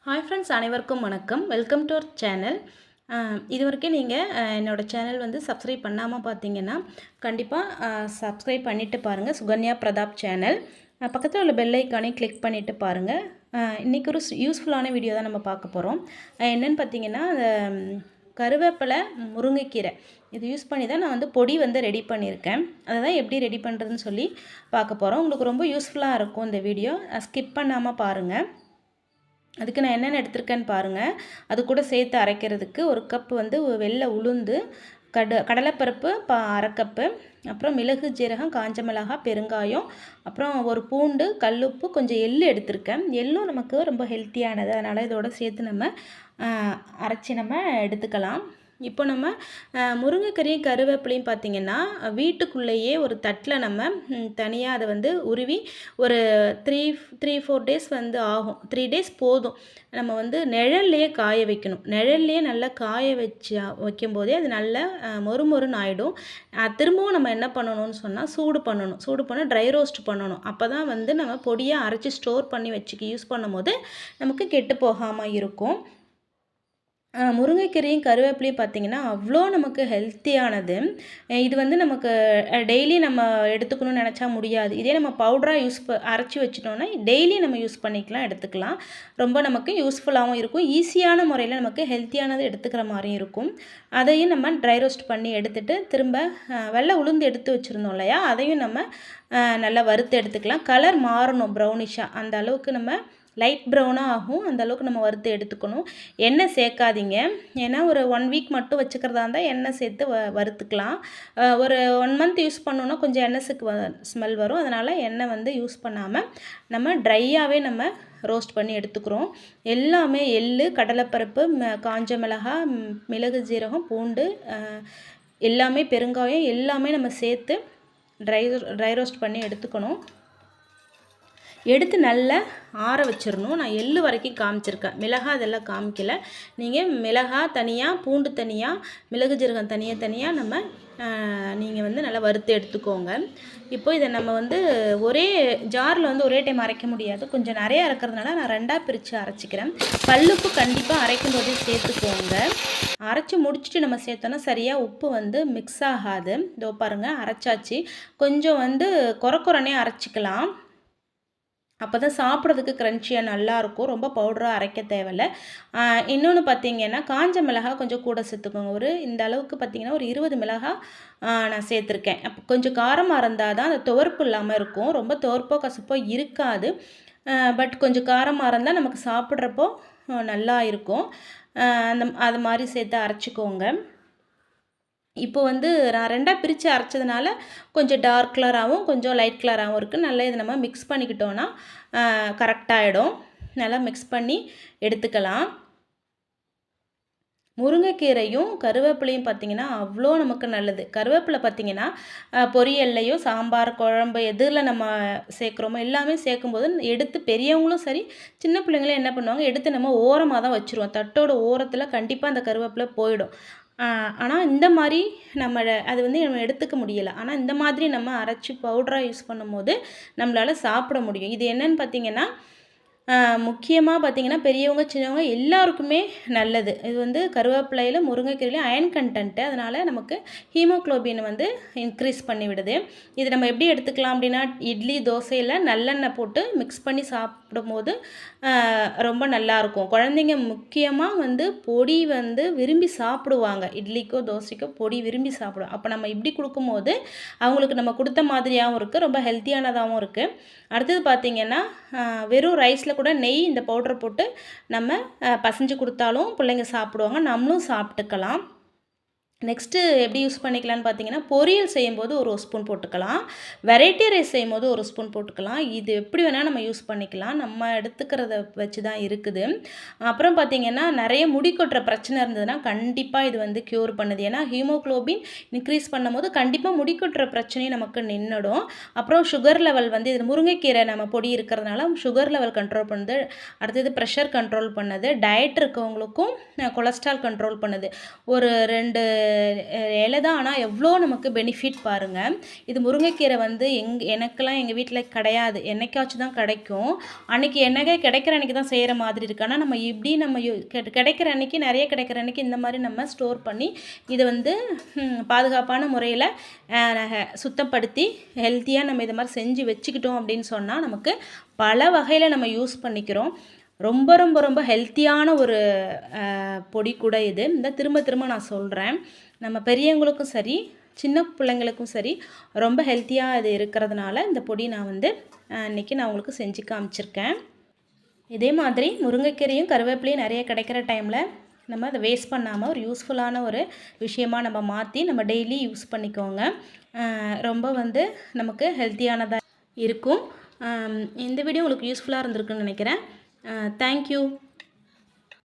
Hi friends, அனைவருக்கும் வணக்கம். Welcome to our channel. இது வரைக்கும் நீங்கள் என்னோடய சேனல் வந்து சப்ஸ்கிரைப் பண்ணாமல் பார்த்தீங்கன்னா கண்டிப்பாக சப்ஸ்கிரைப் பண்ணிவிட்டு பாருங்கள். சுகன்யா பிரதாப் சேனல். பக்கத்தில் உள்ள பெல் ஐக்கானே கிளிக் பண்ணிவிட்டு பாருங்கள். இன்றைக்கி ஒரு யூஸ்ஃபுல்லான வீடியோ தான் நம்ம பார்க்க போகிறோம். என்னென்னு பார்த்தீங்கன்னா, கருவேப்பிலை, முருங்கைக்கீரை இது யூஸ் பண்ணி தான் நான் வந்து பொடி வந்து ரெடி பண்ணியிருக்கேன். அதை தான் எப்படி ரெடி பண்ணுறதுன்னு சொல்லி பார்க்க போகிறோம். உங்களுக்கு ரொம்ப யூஸ்ஃபுல்லாக இருக்கும் இந்த வீடியோ. ஸ்கிப் பண்ணாமல் பாருங்கள். அதுக்கு நான் என்னென்ன எடுத்திருக்கேன்னு பாருங்கள். அது கூட சேர்த்து அரைக்கிறதுக்கு ஒரு கப் வந்து வெள்ளை உளுந்து, கடலைப்பருப்பு அரை கப்பு, அப்புறம் மிளகு, ஜீரகம், காஞ்ச மிளகாய், பெருங்காயம், அப்புறம் ஒரு பூண்டு, கல்லுப்பு, கொஞ்சம் எள்ளு எடுத்திருக்கேன். எள்ளும் நமக்கு ரொம்ப ஹெல்த்தியானது, அதனால் இதோட சேர்த்து நம்ம அரைச்சி நம்ம எடுத்துக்கலாம். இப்போ நம்ம முருங்கைக்கீரையும் கருவேப்பிலையும் பார்த்திங்கன்னா வீட்டுக்குள்ளேயே ஒரு தட்டில் நம்ம தனியாக அதை வந்து உருவி ஒரு 3-4 டேஸ் வந்து ஆகும். 3 டேஸ் போதும். நம்ம வந்து நிழல்லையே காய வைக்கணும். நிழல்லையே நல்லா காய வைக்கும்போதே அது நல்லா மொறுமொறுன்னு ஆகிடும். திரும்பவும் நம்ம என்ன பண்ணணும்னு சொன்னால் சூடு பண்ண ட்ரை ரோஸ்ட் பண்ணணும். அப்போ தான் வந்து நம்ம பொடியாக அரைச்சி ஸ்டோர் பண்ணி யூஸ் பண்ணும் போது நமக்கு கெட்டு போகாமல் இருக்கும். முருங்கைக்கீரையும் கருவேப்பிலையும் பார்த்திங்கன்னா அவ்வளோ நமக்கு ஹெல்த்தியானது. இது வந்து நமக்கு டெய்லி நம்ம எடுத்துக்கணும்னு நினச்சா முடியாது. இதே நம்ம பவுடராக அரைச்சி வச்சிட்டோன்னா டெய்லி நம்ம யூஸ் பண்ணிக்கலாம், எடுத்துக்கலாம். ரொம்ப நமக்கு யூஸ்ஃபுல்லாகவும் இருக்கும். ஈஸியான முறையில் நமக்கு ஹெல்த்தியானது எடுத்துக்கிற மாதிரியும் இருக்கும். அதையும் நம்ம ட்ரை ரோஸ்ட் பண்ணி எடுத்துகிட்டு திரும்ப வெள்ளை உளுந்து எடுத்து வச்சுருந்தோம் இல்லையா, அதையும் நம்ம நல்லா வறுத்து எடுத்துக்கலாம். கலர் மாறணும் ப்ரௌனிஷாக, அந்த அளவுக்கு நம்ம லைட் ப்ரௌனாக ஆகும். அந்தளவுக்கு நம்ம வறுத்து எடுத்துக்கணும். எண்ணெய் சேர்க்காதீங்க. ஏன்னா ஒரு 1 வீக் மட்டும் வச்சுக்கிறதா இருந்தால் எண்ணெய் சேர்த்து வறுத்துக்கலாம். ஒரு 1 மந்த் யூஸ் பண்ணோன்னா கொஞ்சம் எண்ணெய்க்கு ஸ்மெல் வரும். அதனால் எண்ணெய் வந்து யூஸ் பண்ணாமல் நம்ம ட்ரையாகவே நம்ம ரோஸ்ட் பண்ணி எடுத்துக்கிறோம். எல்லாமே எள்ளு, கடலைப்பருப்பு, காஞ்ச மிளகாய், மிளகு, ஜீரகம், பூண்டு, எல்லாமே பெருங்காயம் எல்லாமே நம்ம சேர்த்து ட்ரை ரோஸ்ட் பண்ணி எடுத்துக்கணும். எடுத்து நல்லா ஆற வச்சிடணும். நான் எள்ளு வரைக்கும் காமிச்சிருக்கேன், மிளகாய் அதெல்லாம் காமிக்கல. நீங்கள் மிளகாய் தனியாக, பூண்டு தனியாக, மிளகு, ஜீரகம் தனியாக நம்ம நீங்கள் வந்து நல்லா வறுத்து எடுத்துக்கோங்க. இப்போ இதை நம்ம வந்து ஒரே ஜாரில் வந்து ஒரே டைம் அரைக்க முடியாது. கொஞ்சம் நிறைய அரைக்கிறதுனால நான் 2ஆக பிரித்து அரைச்சிக்கிறேன். கல்லுப்பு கண்டிப்பாக அரைக்கும் போதே சேர்த்துக்கோங்க. அரைச்சி முடிச்சுட்டு நம்ம சேர்த்தோன்னா சரியாக உப்பு வந்து மிக்ஸ் ஆகாது. இதோ பாருங்கள், அரைச்சாச்சு. கொஞ்சம் வந்து கொரனே அரைச்சிக்கலாம். அப்போ தான் சாப்பிட்றதுக்கு க்ரன்ச்சியாக நல்லாயிருக்கும். ரொம்ப பவுடராக அரைக்க தேவையில்ல. இன்னொன்று பார்த்திங்கன்னா, காஞ்ச மிளகாய் கொஞ்சம் கூட சேர்த்துக்கோங்க. இந்த அளவுக்கு பார்த்திங்கன்னா ஒரு 20 மிளகாய் நான் சேர்த்துருக்கேன். அப்போ கொஞ்சம் காரமாக இருந்தால் தான் அந்த துவர்ப்பு இல்லாமல் இருக்கும். ரொம்ப துவர்ப்போ கசப்போ இருக்காது. பட் கொஞ்சம் காரமாக இருந்தால் நமக்கு சாப்பிட்றப்போ நல்லா இருக்கும். அது மாதிரி சேர்த்து அரைச்சிக்கோங்க. இப்போ வந்து நான் 2ஆக பிரித்து அரைச்சதுனால கொஞ்சம் டார்க் கலராகவும் கொஞ்சம் லைட் கலராகவும் இருக்குது. நல்லா இதை நம்ம மிக்ஸ் பண்ணிக்கிட்டோன்னா கரெக்டாகிடும். நல்லா மிக்ஸ் பண்ணி எடுத்துக்கலாம். முருங்கைக்கீரையும் கருவேப்பிலையும் பார்த்திங்கன்னா அவ்வளோ நமக்கு நல்லது. கருவேப்பிலை பார்த்திங்கன்னா பொரியல்லையோ, சாம்பார், குழம்பு எதில் நம்ம சேர்க்குறோமோ எல்லாமே சேர்க்கும்போது எடுத்து பெரியவங்களும் சரி, சின்ன பிள்ளைங்களும் என்ன பண்ணுவாங்க, எடுத்து நம்ம ஓரமாக தான் வச்சுருவோம். தட்டோட ஓரத்தில் கண்டிப்பாக அந்த கருவேப்பிலை போயிடும். ஆனால் இந்த மாதிரி அது வந்து நம்ம எடுத்துக்க முடியலை. ஆனால் இந்த மாதிரி நம்ம அரைச்சி பவுடராக யூஸ் பண்ணும்போது நம்மளால் சாப்பிட முடியும். இது என்னன்னு பார்த்திங்கன்னா முக்கியமாக பார்த்திங்கன்னா பெரியவங்க, சின்னவங்க எல்லாருக்குமே நல்லது. இது வந்து கருவேப்பிலையில், முருங்கைக்கீரையில் அயன் கண்டென்ட்டு, அதனால் நமக்கு ஹீமோக்ளோபின் வந்து இன்க்ரீஸ் பண்ணி விடுது. இது நம்ம எப்படி எடுத்துக்கலாம் அப்படின்னா, இட்லி, தோசையில் நல்லெண்ணெய் போட்டு மிக்ஸ் பண்ணி சாப்பிடும்போது ரொம்ப நல்லாயிருக்கும். குழந்தைங்க முக்கியமாக வந்து பொடி வந்து விரும்பி சாப்பிடுவாங்க. இட்லிக்கோ தோசைக்கோ பொடி விரும்பி சாப்பிடுவாங்க. அப்போ நம்ம இப்படி கொடுக்கும்போது அவங்களுக்கு நம்ம கொடுத்த மாதிரியாகவும் இருக்குது, ரொம்ப ஹெல்த்தியானதாகவும் இருக்குது. அடுத்தது பார்த்திங்கன்னா வெறும் ரைஸில் கூட நெய் இந்த பவுடரை போட்டு நம்ம பசைஞ்சு கொடுத்தாலும் பிள்ளைங்க சாப்பிடுவாங்க, நம்மளும் சாப்பிட்டுக்கலாம். நெக்ஸ்ட்டு எப்படி யூஸ் பண்ணிக்கலான்னு பார்த்தீங்கன்னா, பொரியல் செய்யும்போது ஒரு ஸ்பூன் போட்டுக்கலாம், வெரைட்டி ரைஸ் செய்யும்போது ஒரு ஸ்பூன் போட்டுக்கலாம். இது எப்படி வேணால் நம்ம யூஸ் பண்ணிக்கலாம், நம்ம எடுத்துக்கிறத வச்சு தான் இருக்குது. அப்புறம் பார்த்திங்கன்னா நிறைய முடி கொட்டுற பிரச்சனை இருந்ததுன்னா கண்டிப்பாக இது வந்து க்யூர் பண்ணுது. ஏன்னா ஹீமோக்ளோபின் இன்க்ரீஸ் பண்ணும்போது கண்டிப்பாக முடி கொட்டுற பிரச்சனையும் நமக்கு நின்றுடும். அப்புறம் சுகர் லெவல் வந்து இது முருங்கைக்கீரை நம்ம பொடி இருக்கிறதுனால சுகர் லெவல் கண்ட்ரோல் பண்ணுது. அடுத்தது ப்ரெஷர் கண்ட்ரோல் பண்ணுது. டயட் இருக்கவங்களுக்கும் கொலஸ்ட்ரால் கண்ட்ரோல் பண்ணுது. ஒரு 2 இலை தான், ஆனால் எவ்வளோ நமக்கு பெனிஃபிட் பாருங்கள். இது முருங்கைக்கீரை வந்து எனக்கெல்லாம் எங்கள் வீட்டில் கிடையாது, என்னைக்காச்சும் தான் கிடைக்கும். அன்றைக்கி என்னைக்கே கிடைக்கிற அன்றைக்கி தான் செய்கிற மாதிரி இருக்குது. ஆனால் நம்ம இப்படி நம்ம கிடைக்கிற அன்றைக்கி, நிறைய கிடைக்கிற அன்றைக்கி இந்த மாதிரி நம்ம ஸ்டோர் பண்ணி இதை வந்து பாதுகாப்பான முறையில் சுத்தப்படுத்தி ஹெல்த்தியாக நம்ம இதை மாதிரி செஞ்சு வச்சுக்கிட்டோம் அப்படின்னு சொன்னால் நமக்கு பல வகையில் நம்ம யூஸ் பண்ணிக்கிறோம். ரொம்ப ரொம்ப ரொம்ப ஹெல்த்தியான ஒரு பொடி கூட இது. இந்த திரும்ப திரும்ப நான் சொல்கிறேன், நம்ம பெரியவங்களுக்கும் சரி சின்ன பிள்ளைங்களுக்கும் சரி ரொம்ப ஹெல்த்தியாக இது இருக்கிறதுனால இந்த பொடி நான் வந்து இன்றைக்கி நான் உங்களுக்கு செஞ்சு காமிச்சிருக்கேன். இதே மாதிரி முருங்கைக்கீரையும் கருவேப்பிலையும் நிறைய கிடைக்கிற டைமில் நம்ம அதை வேஸ்ட் பண்ணாமல் ஒரு யூஸ்ஃபுல்லான ஒரு விஷயமாக நம்ம மாற்றி நம்ம டெய்லி யூஸ் பண்ணிக்கோங்க. ரொம்ப வந்து நமக்கு ஹெல்த்தியானதாக இருக்கும். இந்த வீடியோ உங்களுக்கு யூஸ்ஃபுல்லாக இருந்திருக்குன்னு நினைக்கிறேன். தேங்க்யூ.